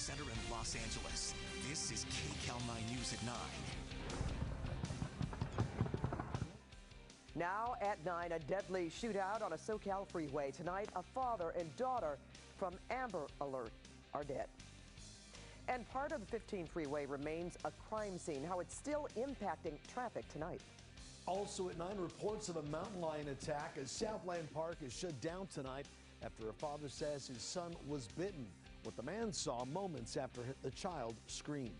Center in Los Angeles. This is Kcal 9 News at 9. Now at 9, a deadly shootout on a Kcal freeway. Tonight, a father and daughter from Amber Alert are dead. And part of the 15 freeway remains a crime scene. How it's still impacting traffic tonight. Also at 9, reports of a mountain lion attack as Southland Park is shut down tonight after a father says his son was bitten. What the man saw moments after the child screamed.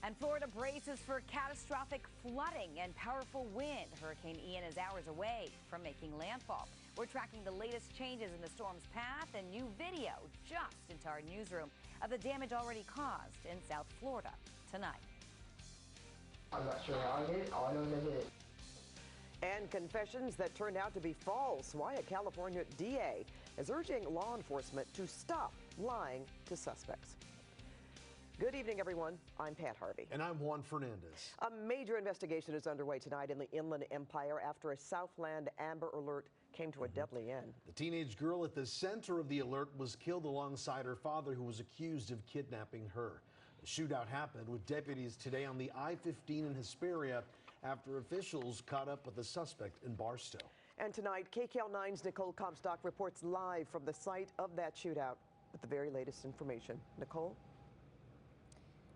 And Florida braces for catastrophic flooding and powerful wind. Hurricane Ian is hours away from making landfall. We're tracking the latest changes in the storm's path and new video just into our newsroom of the damage already caused in South Florida tonight. I'm not sure how I did it. All I know is I did it. And confessions that turned out to be false. Why a California DA is urging law enforcement to stop lying to suspects. Good evening, everyone. I'm Pat Harvey. And I'm Juan Fernandez. A major investigation is underway tonight in the Inland Empire after a Southland Amber Alert came to a deadly end. The teenage girl at the center of the alert was killed alongside her father, who was accused of kidnapping her. The shootout happened with deputies today on the I-15 in Hesperia after officials caught up with the suspect in Barstow. And tonight, Kcal 9's Nicole Comstock reports live from the site of that shootout with the very latest information. Nicole?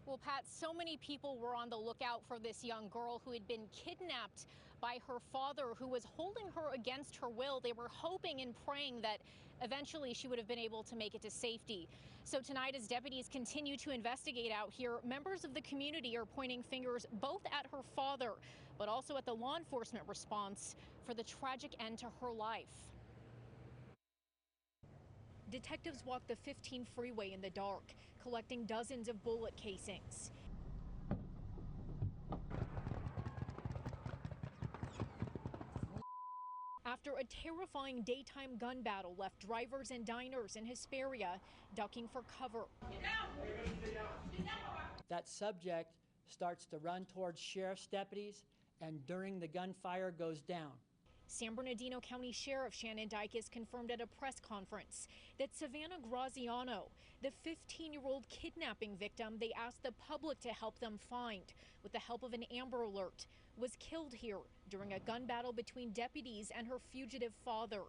Well, Pat, so many people were on the lookout for this young girl who had been kidnapped by her father, who was holding her against her will. They were hoping and praying that eventually she would have been able to make it to safety. So tonight, as deputies continue to investigate out here, members of the community are pointing fingers both at her father, but also at the law enforcement response for the tragic end to her life. Detectives walked the 15 freeway in the dark, collecting dozens of bullet casings. After a terrifying daytime gun battle left drivers and diners in Hesperia ducking for cover. That subject starts to run towards sheriff's deputies, and during the gunfire goes down. San Bernardino County Sheriff Shannon Dykes confirmed at a press conference that Savannah Graziano, the 15-year-old kidnapping victim they asked the public to help them find with the help of an Amber Alert, was killed here during a gun battle between deputies and her fugitive father.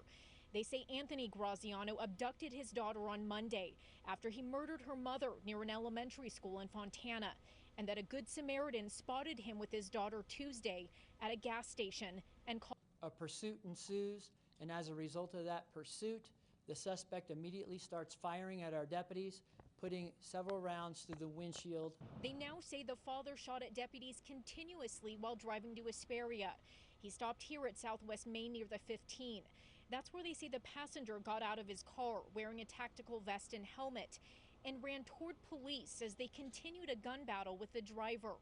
They say Anthony Graziano abducted his daughter on Monday after he murdered her mother near an elementary school in Fontana, and that a Good Samaritan spotted him with his daughter Tuesday at a gas station and called. A pursuit ensues, and as a result of that pursuit, the suspect immediately starts firing at our deputies, putting several rounds through the windshield. They now say the father shot at deputies continuously while driving to Hesperia. He stopped here at Southwest Main near the 15. That's where they say the passenger got out of his car wearing a tactical vest and helmet and ran toward police as they continued a gun battle with the driver.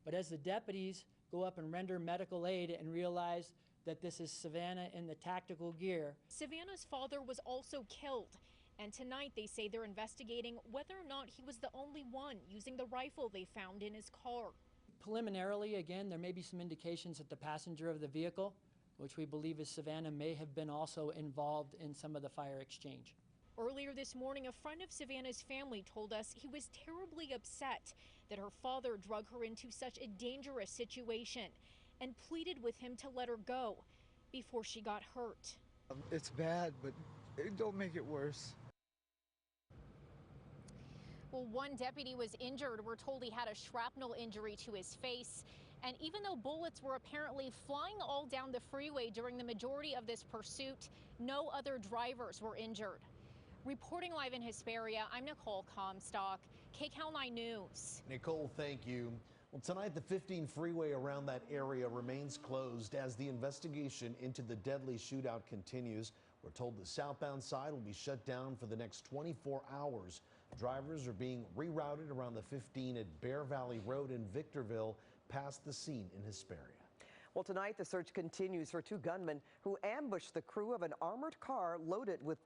But as the deputies go up and render medical aid and realize that this is Savannah in the tactical gear. Savannah's father was also killed, and tonight they say they're investigating whether or not he was the only one using the rifle they found in his car. Preliminarily, again, there may be some indications that the passenger of the vehicle, which we believe is Savannah, may have been also involved in some of the fire exchange. Earlier this morning, a friend of Savannah's family told us he was terribly upset that her father drug her into such a dangerous situation and pleaded with him to let her go before she got hurt. It's bad, but don't make it worse. Well, one deputy was injured. We're told he had a shrapnel injury to his face. And even though bullets were apparently flying all down the freeway during the majority of this pursuit, no other drivers were injured. Reporting live in Hesperia, I'm Nicole Comstock, Kcal 9 News. Nicole, thank you. Well, tonight the 15 freeway around that area remains closed as the investigation into the deadly shootout continues. We're told the southbound side will be shut down for the next 24 hours. Drivers are being rerouted around the 15 at Bear Valley Road in Victorville past the scene in Hesperia. Well, tonight the search continues for two gunmen who ambushed the crew of an armored car loaded with